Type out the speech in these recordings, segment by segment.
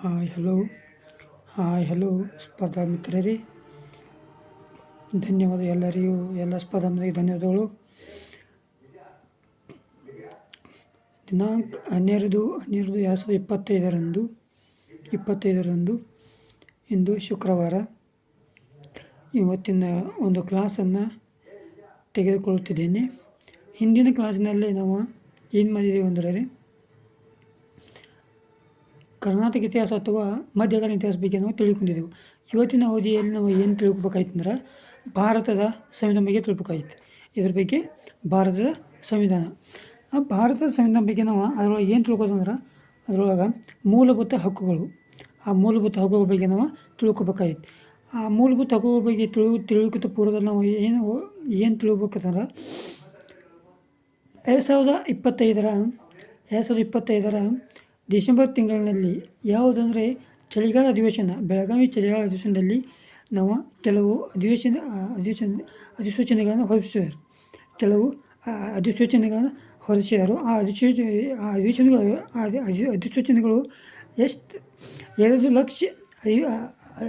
Hi hello hi hello ಸ್ಪರ್ಧಾ ಮಿತ್ರರೇ, ಧನ್ಯವಾದ ಎಲ್ಲರಿಗೂ. ಎಲ್ಲ ಸ್ಪರ್ಧಾ ಮಿತ್ರರಿಗೆ ಧನ್ಯವಾದಗಳು. ದಿನಾಂಕ 12/12/2025 ಇಂದು ಶುಕ್ರವಾರ. ಇವತ್ತಿನ ಒಂದು ಕ್ಲಾಸನ್ನು ತೆಗೆದುಕೊಳ್ಳುತ್ತಿದ್ದೇನೆ. ಹಿಂದಿನ ಕ್ಲಾಸಿನಲ್ಲಿ ನಾವು ಏನು ಮಾಡಿದ್ದೇವೆ ಅಂದರೆ ಕರ್ನಾಟಕ ಇತಿಹಾಸ ಅಥವಾ ಮಧ್ಯಕಾಲೀನ ಇತಿಹಾಸ ಬಗ್ಗೆ ನಾವು ತಿಳ್ಕೊಂಡಿದ್ದೆವು. ಇವತ್ತಿನ ಅವಧಿಯಲ್ಲಿ ನಾವು ಏನು ತಿಳ್ಕೊಬೇಕಾಯ್ತು ಅಂದ್ರೆ ಭಾರತದ ಸಂವಿಧಾನ ಬಗ್ಗೆ ತಿಳ್ಬೇಕಾಯ್ತು. ಇದ್ರ ಬಗ್ಗೆ ಭಾರತದ ಸಂವಿಧಾನ. ಆ ಭಾರತದ ಸಂವಿಧಾನ ಬಗ್ಗೆ ನಾವು ಅದರೊಳಗೆ ಏನು ತಿಳ್ಕೊದಂದ್ರೆ ಅದರೊಳಗೆ ಮೂಲಭೂತ ಹಕ್ಕುಗಳು, ಆ ಮೂಲಭೂತ ಹಕ್ಕುಗಳ ಬಗ್ಗೆ ನಾವು ತಿಳ್ಕೊಬೇಕಾಯ್ತು. ಆ ಮೂಲಭೂತ ಹಕ್ಕುಗಳ ಬಗ್ಗೆ ತಿಳ್ಕೊತ ಪೂರ್ವದಲ್ಲಿ ನಾವು ಏನು ತಿಳ್ಕೊಬೇಕಂದ್ರೆ 2025 ಡಿಸೆಂಬರ್ ತಿಂಗಳಿನಲ್ಲಿ ಯಾವುದಂದರೆ ಚಳಿಗಾಲ ಅಧಿವೇಶನ, ಬೆಳಗಾವಿ ಚಳಿಗಾಲ ಅಧಿವೇಶನದಲ್ಲಿ ನಾವು ಕೆಲವು ಅಧಿಸೂಚನೆಗಳನ್ನು ಹೊರಡಿಸಿದರು. ಆ ಅಧಿಸೂಚನೆಗಳು 2 ಲಕ್ಷ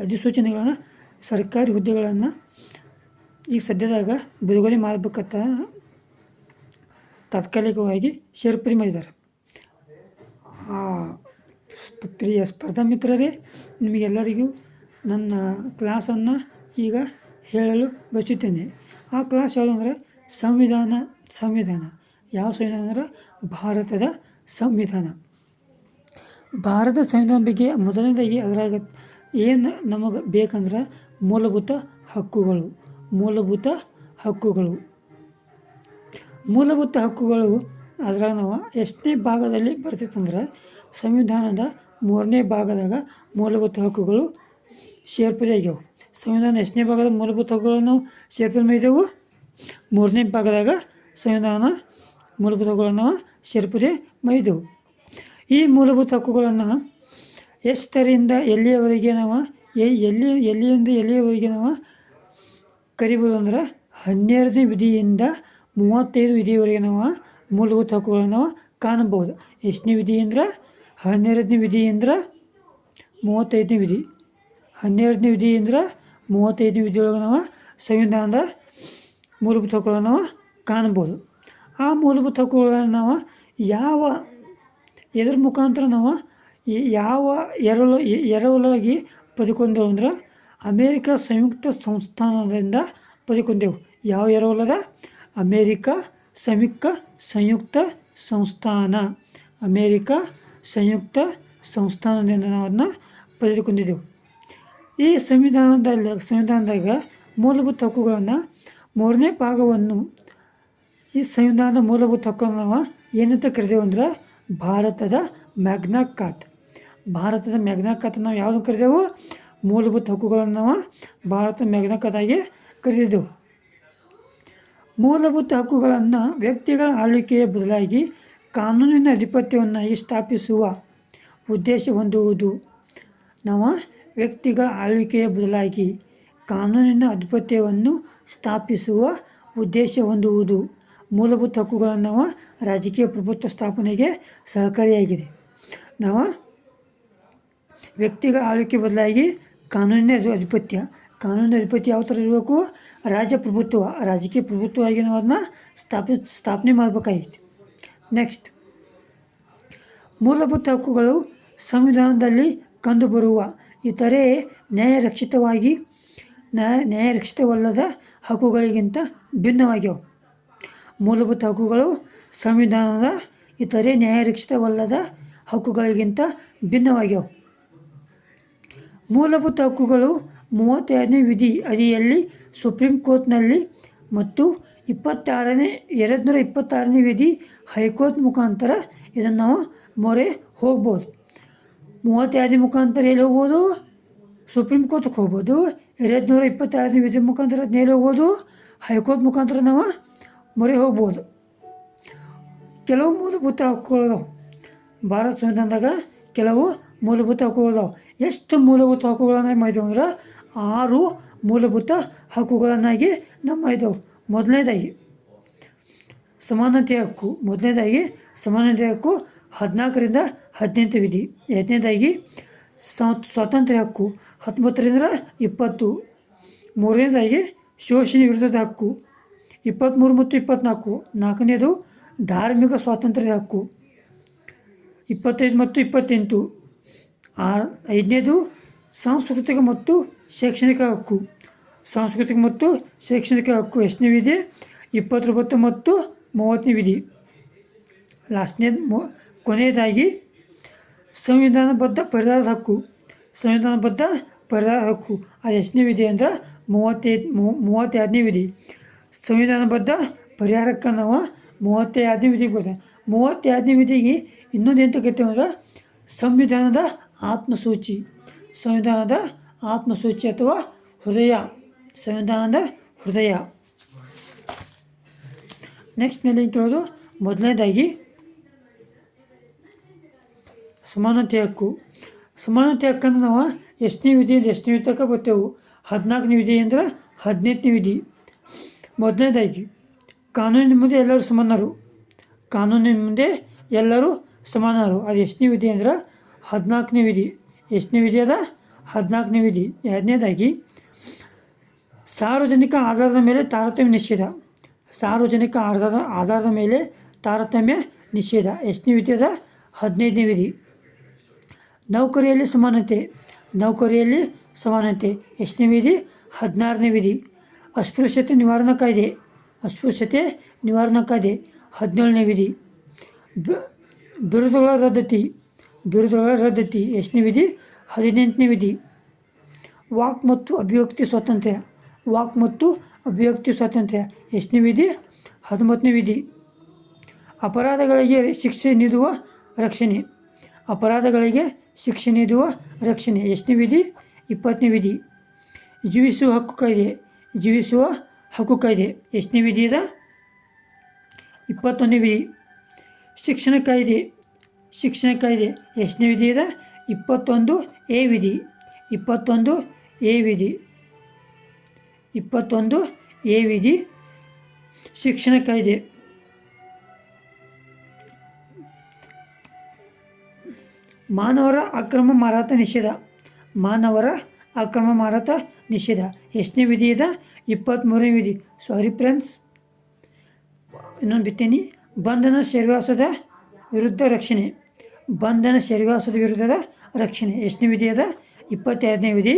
ಅಧಿಸೂಚನೆಗಳನ್ನು ಸರ್ಕಾರಿ ಹುದ್ದೆಗಳನ್ನು ಈಗ ಸದ್ಯದಾಗ ಬಿಡುಗಡೆ ಮಾಡಬೇಕಂತ ತಾತ್ಕಾಲಿಕವಾಗಿ ಸೇರ್ಪಡೆ ಮಾಡಿದ್ದಾರೆ. ಪ್ರಿಯ ಸ್ಪರ್ಧಾ ಮಿತ್ರರೇ, ನಿಮಗೆಲ್ಲರಿಗೂ ನನ್ನ ಕ್ಲಾಸನ್ನು ಈಗ ಹೇಳಲು ಬಯಸುತ್ತೇನೆ. ಆ ಕ್ಲಾಸ್ ಯಾವುದಂದ್ರೆ ಸಂವಿಧಾನ. ಯಾವ ಸಂವಿಧಾನ ಅಂದರೆ ಭಾರತದ ಸಂವಿಧಾನ. ಭಾರತದ ಸಂವಿಧಾನ ಬಗ್ಗೆ ಮೊದಲನೇದಾಗಿ ಅದರಾಗ ಏನು ನಮಗೆ ಬೇಕಂದ್ರೆ ಮೂಲಭೂತ ಹಕ್ಕುಗಳು. ಅದ್ರಾಗ ನಾವು ಎಷ್ಟನೇ ಭಾಗದಲ್ಲಿ ಬರ್ತಿತ್ತಂದ್ರೆ ಸಂವಿಧಾನದ 3ನೇ ಭಾಗದಾಗ ಮೂಲಭೂತ ಹಕ್ಕುಗಳು ಸೇರ್ಪಡೆ ಆಗ್ಯಾವು. ಸಂವಿಧಾನ ಎಷ್ಟನೇ ಭಾಗದ ಮೂಲಭೂತ ಹಕ್ಕುಗಳನ್ನು ನಾವು ಸೇರ್ಪಡೆ ಮಾಡಿದೆವು? 3ನೇ ಭಾಗದಾಗ ಸಂವಿಧಾನ ಮೂಲಭೂತ ಹಕ್ಕುಗಳನ್ನು ಸೇರ್ಪಡೆ ಮಾಡಿದೆವು. ಈ ಮೂಲಭೂತ ಹಕ್ಕುಗಳನ್ನು ಎಷ್ಟರಿಂದ ಎಲ್ಲಿಯವರೆಗೆ ನಾವು ಎಲ್ಲಿಯವರೆಗೆ ನಾವು ಕರಿಬೋದು ಅಂದ್ರೆ 12ನೇ ವಿಧಿಯಿಂದ 35 ವಿಧಿಯವರೆಗೆ ನಾವು ಮೂಲಭೂತ ಹಕ್ಕುಗಳನ್ನು ನಾವು ಕಾಣಬಹುದು. ಎಷ್ಟನೇ ವಿಧಿ ಅಂದ್ರೆ 12ನೇ ವಿಧಿಯಿಂದ 35ನೇ ವಿಧಿ. 12ನೇ ವಿಧಿಯಿಂದ 35ನೇ ವಿಧಿಯೊಳಗೆ ನಾವು ಸಂವಿಧಾನದ ಮೂಲಭೂತ ಹಕ್ಕುಗಳನ್ನು ನಾವು ಕಾಣಬಹುದು. ಆ ಮೂಲಭೂತ ಹಕ್ಕುಗಳನ್ನು ನಾವು ಎದರ ಮುಖಾಂತರ ನಾವು ಯಾವ ಎರವಲಾಗಿ ಪಡೆದುಕೊಂಡೆವು ಅಂದ್ರೆ ಅಮೇರಿಕ ಸಂಯುಕ್ತ ಸಂಸ್ಥಾನದಿಂದ ಪಡೆದುಕೊಂಡೆವು. ಯಾವ ಎರವಲದ? ಅಮೇರಿಕ ಸಂಯುಕ್ತ ಸಂಸ್ಥಾನದಿಂದ ನಾವು ಅದನ್ನು ಪಡೆದುಕೊಂಡಿದ್ದೆವು. ಈ ಸಂವಿಧಾನದಾಗ ಮೂಲಭೂತ ಹಕ್ಕುಗಳನ್ನು 3ನೇ ಭಾಗವನ್ನು, ಈ ಸಂವಿಧಾನದ ಮೂಲಭೂತ ಹಕ್ಕನ್ನು ನಾವು ಏನಂತ ಕರೆದೆವು ಅಂದ್ರೆ ಭಾರತದ ಮ್ಯಾಗ್ನಾ ಕಾರ್ಟಾ. ನಾವು ಯಾವುದು ಕರೆದೆವು? ಮೂಲಭೂತ ಹಕ್ಕುಗಳನ್ನು ನಾವು ಭಾರತದ ಮ್ಯಾಗ್ನಾ ಕಾರ್ಟಾಗಿ ಕರೆದಿದ್ದೆವು. ಮೂಲಭೂತ ಹಕ್ಕುಗಳನ್ನು ವ್ಯಕ್ತಿಗಳ ಆಳ್ವಿಕೆಯ ಬದಲಾಗಿ ಕಾನೂನಿನ ಅಧಿಪತ್ಯವನ್ನಾಗಿ ಸ್ಥಾಪಿಸುವ ಉದ್ದೇಶ ಹೊಂದುವುದು. ನಾವು ವ್ಯಕ್ತಿಗಳ ಆಳ್ವಿಕೆಯ ಬದಲಾಗಿ ಕಾನೂನಿನ ಅಧಿಪತ್ಯವನ್ನು ಸ್ಥಾಪಿಸುವ ಉದ್ದೇಶ ಹೊಂದುವುದು. ಮೂಲಭೂತ ಹಕ್ಕುಗಳನ್ನು ನಾವು ರಾಜಕೀಯ ಪ್ರಭುತ್ವ ಸ್ಥಾಪನೆಗೆ ಸಹಕಾರಿಯಾಗಿದೆ. ನಾವು ವ್ಯಕ್ತಿಗಳ ಆಳ್ವಿಕೆ ಬದಲಾಗಿ ಕಾನೂನಿನ ಅಧಿಪತ್ಯ ಯಾವ ಥರ ಇರಬೇಕು? ರಾಜಕೀಯ ಪ್ರಭುತ್ವವಾಗಿ ನಾವು ಅದನ್ನ ಸ್ಥಾಪನೆ ಮಾಡಬೇಕಾಗಿತ್ತು. ನೆಕ್ಸ್ಟ್, ಮೂಲಭೂತ ಹಕ್ಕುಗಳು ಸಂವಿಧಾನದಲ್ಲಿ ಕಂಡುಬರುವ ಇತರೆ ನ್ಯಾಯರಕ್ಷಿತವಲ್ಲದ ಹಕ್ಕುಗಳಿಗಿಂತ ಭಿನ್ನವಾಗ್ಯವು. ಮೂಲಭೂತ ಹಕ್ಕುಗಳು ಸಂವಿಧಾನದ ಇತರೆ ನ್ಯಾಯರಕ್ಷಿತವಲ್ಲದ ಹಕ್ಕುಗಳಿಗಿಂತ ಭಿನ್ನವಾಗ್ಯವು. ಮೂಲಭೂತ ಹಕ್ಕುಗಳು 32ನೇ ವಿಧಿ ಅಡಿಯಲ್ಲಿ ಸುಪ್ರೀಂ ಕೋರ್ಟ್ನಲ್ಲಿ ಮತ್ತು 226ನೇ ವಿಧಿ ಹೈಕೋರ್ಟ್ ಮುಖಾಂತರ ಇದನ್ನು ನಾವು ಮೊರೆ ಹೋಗ್ಬೋದು. 32ನೇ ಮುಖಾಂತರ ಎಲ್ಲಿ ಹೋಗ್ಬೋದು? ಸುಪ್ರೀಂ ಕೋರ್ಟ್ಗೆ ಹೋಗ್ಬೋದು. 226ನೇ ವಿಧಿ ಮುಖಾಂತರ ಎಲ್ಲಿ ಹೋಗ್ಬೋದು? ಹೈಕೋರ್ಟ್ ಮುಖಾಂತರ ನಾವು ಮೊರೆ ಹೋಗ್ಬೋದು. ಕೆಲವು ಮೂಲಭೂತ ಹಕ್ಕುಗಳಿದಾವೆ ಭಾರತ ಸಂವಿಧಾನದಾಗ. ಕೆಲವು ಮೂಲಭೂತ ಹಕ್ಕುಗಳಿದಾವೆ. ಎಷ್ಟು ಮೂಲಭೂತ ಹಕ್ಕುಗಳನ್ನು ಮಾಡಿದೆವು ಅಂದ್ರೆ 6 ಮೂಲಭೂತ ಹಕ್ಕುಗಳನ್ನಾಗಿ ನಮ್ಮ ಮಾಡಿದೆವು. ಮೊದಲನೇದಾಗಿ ಸಮಾನತೆ ಹಕ್ಕು. 14ರಿಂದ 18 ವಿಧಿ. ಎರಡನೇದಾಗಿ ಸ್ವಾತಂತ್ರ್ಯ ಹಕ್ಕು 19ರಿಂದ 20. ಮೂರನೇದಾಗಿ ಶೋಷಣೆ ವಿರುದ್ಧದ ಹಕ್ಕು 23 ಮತ್ತು 24. ನಾಲ್ಕನೇದು ಧಾರ್ಮಿಕ ಸ್ವಾತಂತ್ರ್ಯದ ಹಕ್ಕು 25 ಮತ್ತು 28. ಐದನೇದು ಸಾಂಸ್ಕೃತಿಕ ಮತ್ತು ಶೈಕ್ಷಣಿಕ ಹಕ್ಕು ಎಷ್ಟನೇ ವಿಧಿ 29 ಮತ್ತು 30ನೇ ವಿಧಿ. ಕೊನೆಯದಾಗಿ ಸಂವಿಧಾನಬದ್ಧ ಪರಿಹಾರದ ಹಕ್ಕು ಅದು ಎಷ್ಟನೇ ವಿಧಿ ಅಂದ್ರೆ 32ನೇ ವಿಧಿ. ಸಂವಿಧಾನಬದ್ಧ ಪರಿಹಾರಕ್ಕೆ ನಾವು 32ನೇ ವಿಧಿಗೆ ಬರ್ತೇವೆ. 32ನೇ ವಿಧಿಗೆ ಇನ್ನೊಂದು ಎಂತ ಕರಿತೇವೆ ಅಂದ್ರೆ ಸಂವಿಧಾನದ ಆತ್ಮಸೂಚಿ ಅಥವಾ ಹೃದಯ. ಸಂವಿಧಾನದ ಹೃದಯ. ನೆಕ್ಸ್ಟ್ನಲ್ಲಿ ಕೇಳೋದು ಮೊದಲನೇದಾಗಿ ಸಮಾನತೆ ಹಕ್ಕನ್ನು ನಾವು ಎಷ್ಟನೇ ವಿಧಿಯಿಂದ ಎಷ್ಟನೇ ವಿಧಿ ತನಕ ಬರ್ತೇವೆ. 14ನೇ ವಿಧಿ ಅಂದ್ರೆ 18ನೇ ವಿಧಿ. ಮೊದಲನೇದಾಗಿ ಕಾನೂನಿನ ಮುಂದೆ ಎಲ್ಲರೂ ಸಮಾನರು. ಅದು ಎಷ್ಟನೇ ವಿಧಿ ಅಂದ್ರೆ 14ನೇ ವಿಧಿ. ಎಷ್ಟನೇ ವಿಧಿ ಅದ 14ನೇ ವಿಧಿ. ಎರಡನೇದಾಗಿ ಸಾರ್ವಜನಿಕ ಆಧಾರದ ಮೇಲೆ ತಾರತಮ್ಯ ನಿಷೇಧ ಎಷ್ಟನೇ ವಿಧಿ ಅದ 15ನೇ ವಿಧಿ. ನೌಕರಿಯಲ್ಲಿ ಸಮಾನತೆ ಎಷ್ಟನೇ ವಿಧಿ 16ನೇ ವಿಧಿ. ಅಸ್ಪೃಶ್ಯತೆ ನಿವಾರಣಾ ಕಾಯ್ದೆ 17ನೇ ವಿಧಿ. ಬಿರುದುಗಳ ರದ್ದತಿ ಎಷ್ಟನೇ ವಿಧಿ 18ನೇ ವಿಧಿ. ವಾಕ್ ಮತ್ತು ಅಭಿವ್ಯಕ್ತಿ ಸ್ವಾತಂತ್ರ್ಯ ಎಷ್ಟನೇ ವಿಧಿ 19ನೇ ವಿಧಿ. ಅಪರಾಧಗಳಿಗೆ ಶಿಕ್ಷೆ ನೀಡುವ ರಕ್ಷಣೆ ಎಷ್ಟನೇ ವಿಧಿ 20ನೇ ವಿಧಿ. ಜೀವಿಸುವ ಹಕ್ಕು ಕಾಯ್ದೆ ಎಷ್ಟನೇ ವಿಧಿ ಇದೆ 21ನೇ ವಿಧಿ. ಶಿಕ್ಷಣ ಕಾಯ್ದೆ ಎಷ್ಟನೇ ವಿಧಿ ಇದೆ 21A ವಿಧಿ. 21A ವಿಧಿ ಶಿಕ್ಷಣ ಕಾಯ್ದೆ. ಮಾನವರ ಅಕ್ರಮ ಮಾರಾಟ ನಿಷೇಧ ಎಷ್ಟನೇ ವಿಧಿ ಇದೆ 23ನೇ ವಿಧಿ. ಸಾರಿ ಫ್ರೆಂಡ್ಸ್, ಇನ್ನೊಂದು ಬಿತ್ತೇನೆ. ಬಂಧನ ಸೆರೆವಾಸದ ವಿರುದ್ಧದ ರಕ್ಷಣೆ ಎಷ್ಟನೇ ವಿಧಿ ಅದ 22ನೇ ವಿಧಿ.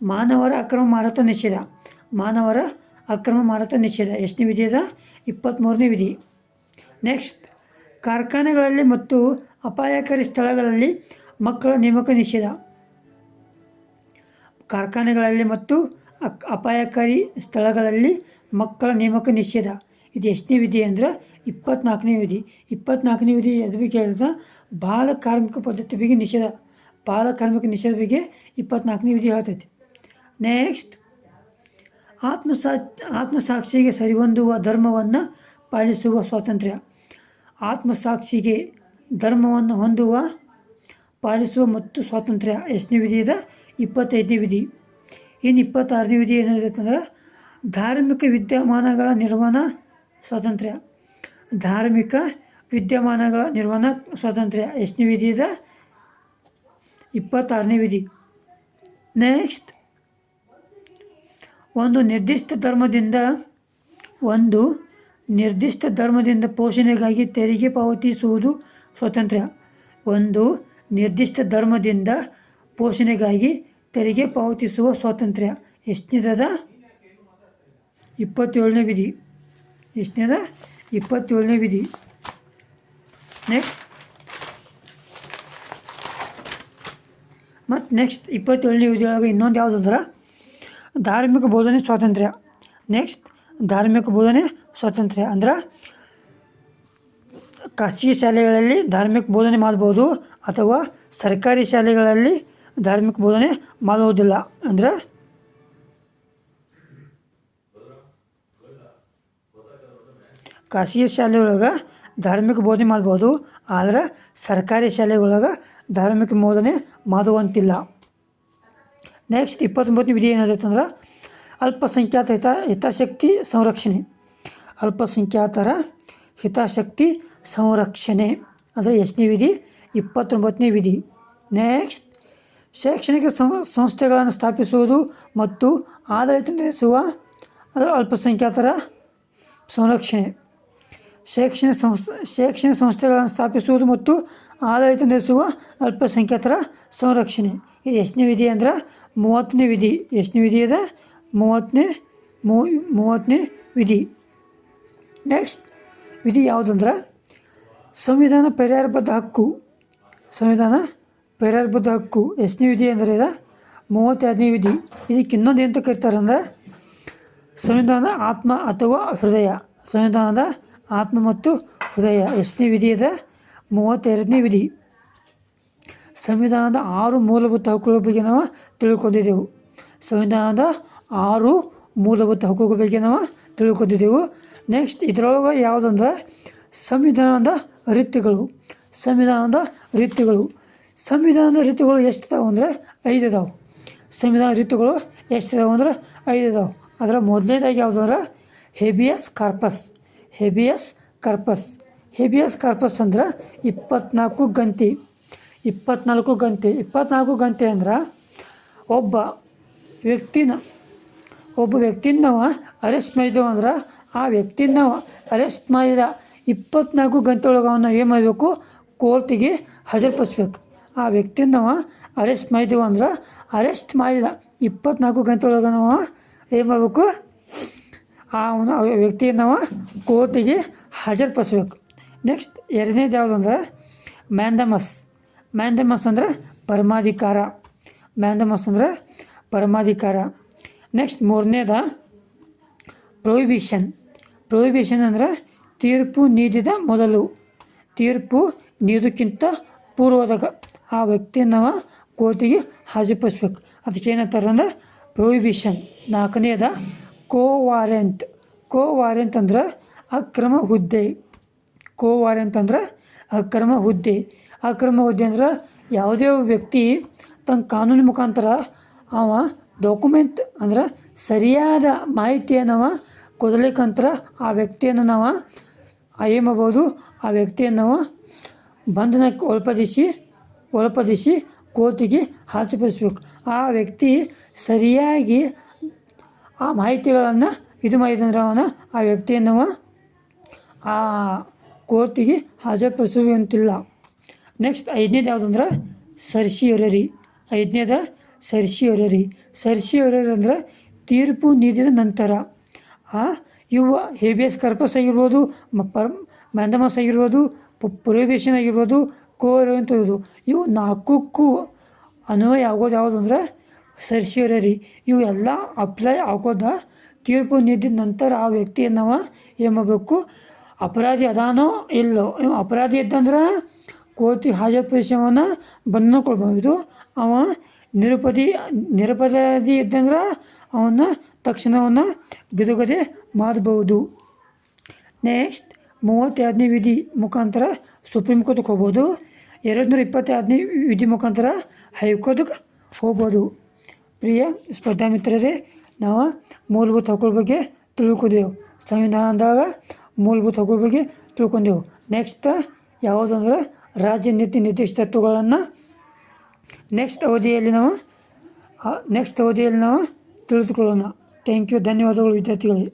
ಮಾನವರ ಅಕ್ರಮ ಮಾರಾಟ ನಿಷೇಧ ಎಷ್ಟನೇ ವಿಧಿ ಅದ 23ನೇ ವಿಧಿ. ನೆಕ್ಸ್ಟ್, ಕಾರ್ಖಾನೆಗಳಲ್ಲಿ ಮತ್ತು ಅಪಾಯಕಾರಿ ಸ್ಥಳಗಳಲ್ಲಿ ಮಕ್ಕಳ ನೇಮಕ ನಿಷೇಧ. ಇದು ಎಷ್ಟನೇ ವಿಧಿ ಅಂದ್ರೆ 24ನೇ ವಿಧಿ. 24ನೇ ವಿಧಿ ಎದ್ರ ಬಗ್ಗೆ ಹೇಳಿದ್ರೆ ಬಾಲ ಕಾರ್ಮಿಕ ಪದ್ಧತಿ ಬಗ್ಗೆ ನಿಷೇಧ. ಬಗ್ಗೆ 24ನೇ ವಿಧಿ ಹೇಳ್ತೈತಿ. ನೆಕ್ಸ್ಟ್, ಆತ್ಮಸಾಕ್ಷಿಗೆ ಸರಿಹೊಂದುವ ಧರ್ಮವನ್ನು ಪಾಲಿಸುವ ಸ್ವಾತಂತ್ರ್ಯ. ಆತ್ಮಸಾಕ್ಷಿಗೆ ಧರ್ಮವನ್ನು ಪಾಲಿಸುವ ಮತ್ತು ಸ್ವಾತಂತ್ರ್ಯ ಎಷ್ಟನೇ ವಿಧಿ ಇದೆ 25ನೇ ವಿಧಿ. ಇನ್ನು 26ನೇ ವಿಧಿ ಏನಿರ್ತಂದ್ರೆ ಧಾರ್ಮಿಕ ವಿದ್ಯಮಾನಗಳ ನಿರ್ವಹಣಾ ಸ್ವಾತಂತ್ರ್ಯ. ಎಷ್ಟನೇ ವಿಧಿ ಇದೆ 26ನೇ ವಿಧಿ. ನೆಕ್ಸ್ಟ್, ಒಂದು ನಿರ್ದಿಷ್ಟ ಧರ್ಮದಿಂದ ಪೋಷಣೆಗಾಗಿ ತೆರಿಗೆ ಪಾವತಿಸುವುದು ಸ್ವಾತಂತ್ರ್ಯ. ಒಂದು ನಿರ್ದಿಷ್ಟ ಧರ್ಮದಿಂದ ಪೋಷಣೆಗಾಗಿ ತೆರಿಗೆ ಪಾವತಿಸುವ ಸ್ವಾತಂತ್ರ್ಯ ಎಷ್ಟನೇದ 27ನೇ ವಿಧಿ. 27ನೇ ವಿಧಿ. ನೆಕ್ಸ್ಟ್ 27ನೇ ವಿಧಿಯೊಳಗೆ ಇನ್ನೊಂದು ಯಾವುದಂದ್ರೆ ಧಾರ್ಮಿಕ ಬೋಧನೆ ಸ್ವಾತಂತ್ರ್ಯ. ಅಂದ್ರೆ ಖಾಸಗಿ ಶಾಲೆಗಳಲ್ಲಿ ಧಾರ್ಮಿಕ ಬೋಧನೆ ಮಾಡ್ಬೋದು ಅಥವಾ ಸರ್ಕಾರಿ ಶಾಲೆಗಳಲ್ಲಿ ಧಾರ್ಮಿಕ ಬೋಧನೆ ಮಾಡುವುದಿಲ್ಲ. ಅಂದ್ರೆ ಖಾಸಗಿ ಶಾಲೆಯೊಳಗೆ ಧಾರ್ಮಿಕ ಬೋಧನೆ ಮಾಡ್ಬೋದು, ಆದರೆ ಸರ್ಕಾರಿ ಶಾಲೆಗಳೊಳಗೆ ಧಾರ್ಮಿಕ ಬೋಧನೆ ಮಾಡುವಂತಿಲ್ಲ. ನೆಕ್ಸ್ಟ್ 29ನೇ ವಿಧಿ ಏನಾದೈತಂದ್ರೆ ಅಲ್ಪಸಂಖ್ಯಾತರ ಹಿತಾಸಕ್ತಿ ಸಂರಕ್ಷಣೆ. ಅಂದರೆ ಎಷ್ಟನೇ ವಿಧಿ 29ನೇ ವಿಧಿ. ನೆಕ್ಸ್ಟ್, ಶೈಕ್ಷಣಿಕ ಸಂಸ್ಥೆಗಳನ್ನು ಸ್ಥಾಪಿಸುವುದು ಮತ್ತು ಆಡಳಿತ ನಡೆಸುವ ಅಲ್ಪಸಂಖ್ಯಾತರ ಸಂರಕ್ಷಣೆ. ಶೈಕ್ಷಣಿಕ ಸಂಸ್ಥೆಗಳನ್ನು ಸ್ಥಾಪಿಸುವುದು ಮತ್ತು ಆಡಳಿತ ನಡೆಸುವ ಅಲ್ಪಸಂಖ್ಯಾತರ ಸಂರಕ್ಷಣೆ. ಇದು ಎಷ್ಟನೇ ವಿಧಿ ಅಂದ್ರೆ 30ನೇ ವಿಧಿ. ಎಷ್ಟನೇ ವಿಧಿ ಅದ? 30ನೇ ವಿಧಿ. ನೆಕ್ಸ್ಟ್ ವಿಧಿ ಯಾವುದಂದ್ರೆ ಸಂವಿಧಾನ ಪರ್ಯಾಯಬದ್ಧ ಹಕ್ಕು. ಸಂವಿಧಾನ ಪರ್ಯಾಯಬದ್ಧ ಹಕ್ಕು ಎಷ್ಟನೇ ವಿಧಿ ಅಂದರೆ ಇದು 32ನೇ ವಿಧಿ. ಇದಕ್ಕೆ ಇನ್ನೊಂದು ಎಂತ ಕರೀತಾರೆ ಅಂದ್ರೆ ಸಂವಿಧಾನದ ಆತ್ಮ ಅಥವಾ ಹೃದಯ. ಸಂವಿಧಾನದ ಆತ್ಮ ಮತ್ತು ಹೃದಯ ಎಷ್ಟನೇ ವಿಧಿ ಇದೆ? 32ನೇ ವಿಧಿ. ಸಂವಿಧಾನದ 6 ಮೂಲಭೂತ ಹಕ್ಕುಗಳ ಬಗ್ಗೆ ನಾವು ತಿಳ್ಕೊಂಡಿದ್ದೆವು. ಸಂವಿಧಾನದ 6 ಮೂಲಭೂತ ಹಕ್ಕುಗಳ ಬಗ್ಗೆ ನಾವು ತಿಳ್ಕೊಂಡಿದ್ದೆವು. ನೆಕ್ಸ್ಟ್ ಇದರೊಳಗೆ ಯಾವುದಂದ್ರೆ ಸಂವಿಧಾನದ ರೀತಿಗಳು. ಸಂವಿಧಾನದ ರೀತಿಗಳು ಎಷ್ಟು ಇದಾವೆ ಅಂದರೆ 5 ಇದಾವೆ. ಸಂವಿಧಾನ ರೀತಿಗಳು ಎಷ್ಟು ಇದಾವೆ ಅಂದ್ರೆ 5 ಇದಾವೆ. ಅದರ ಮೊದಲನೇದಾಗಿ ಯಾವುದು ಅಂದ್ರೆ ಹೇಬಿಯಸ್ ಕಾರ್ಪಸ್. ಹೇಬಿಯಸ್ ಕಾರ್ಪಸ್ ಅಂದ್ರೆ 24 ಗಂಟೆ. 24 ಗಂಟೆ ಅಂದ್ರೆ ಒಬ್ಬ ವ್ಯಕ್ತಿನ ನಾವು ಅರೆಸ್ಟ್ ಮಾಡಿದೆವು ಅಂದ್ರೆ ಆ ವ್ಯಕ್ತಿನ ನಾವು ಅರೆಸ್ಟ್ ಮಾಡಿದ 24 ಗಂಟೆ ಒಳಗೆ ಅವನ್ನ ಏನು ಮಾಡಬೇಕು? ಕೋರ್ಟಿಗೆ ಹಾಜರುಪಡಿಸ್ಬೇಕು. ಆ ವ್ಯಕ್ತಿನ ನಾವು ಅರೆಸ್ಟ್ ಮಾಡಿದೆವು ಅಂದ್ರೆ ಅರೆಸ್ಟ್ ಮಾಡಿದ 24 ಗಂಟೆ ಒಳಗೆ ನಾವು ಏನು ಮಾಡಬೇಕು? ಆ ವ್ಯಕ್ತಿಯನ್ನು ನಾವು ಕೋರ್ಟಿಗೆ ಹಾಜರುಪಡಿಸ್ಬೇಕು. ನೆಕ್ಸ್ಟ್ ಎರಡನೇದು ಯಾವುದಂದ್ರೆ ಮ್ಯಾಂಡಮಸ್ ಅಂದರೆ ಪರಮಾಧಿಕಾರ. ನೆಕ್ಸ್ಟ್ ಮೂರನೇದ ಪ್ರೊಹಿಬಿಷನ್ ಅಂದರೆ ತೀರ್ಪು ನೀಡಿದ ಮೊದಲು. ತೀರ್ಪು ನೀಡೋಕ್ಕಿಂತ ಪೂರ್ವದಾಗ ಆ ವ್ಯಕ್ತಿಯನ್ನು ನಾವು ಕೋರ್ಟಿಗೆ ಹಾಜರುಪಡಿಸ್ಬೇಕು. ಅದಕ್ಕೆ ಏನಂತಾರೆ ಅಂದ್ರೆ ಪ್ರೊಹಿಬಿಷನ್. ನಾಲ್ಕನೇದ ಕೋವಾರೆಂಟ್ ಅಂದ್ರೆ ಅಕ್ರಮ ಹುದ್ದೆ. ಅಕ್ರಮ ಹುದ್ದೆ ಅಂದ್ರೆ ಯಾವುದೇ ವ್ಯಕ್ತಿ ತನ್ನ ಕಾನೂನು ಮುಖಾಂತರ ಅವ ಡಾಕ್ಯುಮೆಂಟ್ ಅಂದ್ರೆ ಸರಿಯಾದ ಮಾಹಿತಿಯನ್ನು ಕೊಡಲಿಕ್ಕಂತರ ಆ ವ್ಯಕ್ತಿಯನ್ನು ನಾವು ಏನು ಮಾಡ್ಬೋದು? ಆ ವ್ಯಕ್ತಿಯನ್ನು ನಾವು ಬಂಧನಕ್ಕೆ ಒಳಪಡಿಸಿ ಕೋರ್ಟಿಗೆ ಹಾಜರುಪಡಿಸ್ಬೇಕು. ಆ ವ್ಯಕ್ತಿ ಸರಿಯಾಗಿ ಆ ಮಾಹಿತಿಗಳನ್ನು ಇದು ಮಾಡಿದಂದ್ರೆ ಆ ವ್ಯಕ್ತಿಯನ್ನು ಆ ಕೋರ್ಟಿಗೆ ಹಾಜರುಪಡಿಸುವಂತಿಲ್ಲ. ನೆಕ್ಸ್ಟ್ ಐದನೇದು ಯಾವುದಂದ್ರೆ ಸರ್ಶಿಯರರಿ. ಸರ್ಶಿಯರರಿ ಅಂದರೆ ತೀರ್ಪು ನೀಡಿದ ನಂತರ. ಇವು ಹೇಬಿಯಸ್ ಕಾರ್ಪಸ್ ಆಗಿರ್ಬೋದು, ಮ್ಯಾಂಡಮಸ್ ಆಗಿರ್ಬೋದು, ಪ್ರೊಹಿಬಿಷನ್ ಆಗಿರ್ಬೋದು, ಕೋವಾರೆಂಟ್ ಇರ್ಬೋದು. ಇವು 4ಕ್ಕೂ ಅನ್ವಯ ಆಗೋದು ಯಾವುದು ಅಂದರೆ ಸರ್ಶಿಯರರಿ. ಇವು ಎಲ್ಲ ಅಪ್ಲೈ ಆಗೋದ ತೀರ್ಪು ನೀಡಿದ ನಂತರ ಆ ವ್ಯಕ್ತಿಯನ್ನು ನಾವು ಏನು ಮಾಡಬೇಕು? ಅಪರಾಧಿ ಅದಾನೋ ಇಲ್ಲೋ. ಅಪರಾಧಿ ಇದ್ದಂದ್ರೆ ಕೋರ್ಟಿಗೆ ಹಾಜರುಪಡಿಸಿ ಅವನ ಬಂಧನ ಕೊಡ್ಬೋದು. ಅವ ನಿರಪರಾಧಿ ಇದ್ದಂದ್ರೆ ಅವನ್ನ ತಕ್ಷಣ ಬಿಡುಗಡೆ ಮಾಡಬಹುದು. ನೆಕ್ಸ್ಟ್ 32ನೇ ವಿಧಿ ಮುಖಾಂತರ ಸುಪ್ರೀಂ ಕೋರ್ಟ್ಗೆ ಹೋಗ್ಬೋದು. 222ನೇ ವಿಧಿ ಮುಖಾಂತರ ಹೈಕೋರ್ಟ್ಗೆ ಹೋಗ್ಬೋದು. ಪ್ರಿಯ ಸ್ಪರ್ಧಾ ಮಿತ್ರರೇ, ನಾವು ಮೂಲಭೂತ ಹಕ್ಕುಗಳ ಬಗ್ಗೆ ತಿಳ್ಕೊಂಡೆವು. ಸಂವಿಧಾನದಾಗ ಮೂಲಭೂತ ಹಕ್ಕುಗಳ ಬಗ್ಗೆ ತಿಳ್ಕೊಂಡೆವು. ನೆಕ್ಸ್ಟ್ ಯಾವುದಂದ್ರೆ ರಾಜ್ಯ ನೀತಿ ನಿರ್ದಿಷ್ಟ ತತ್ವಗಳನ್ನು ನೆಕ್ಸ್ಟ್ ಅವಧಿಯಲ್ಲಿ ನಾವು ತಿಳಿದುಕೊಳ್ಳೋಣ. Thank you. ಧನ್ಯವಾದಗಳು ವಿದ್ಯಾರ್ಥಿಗಳೇ.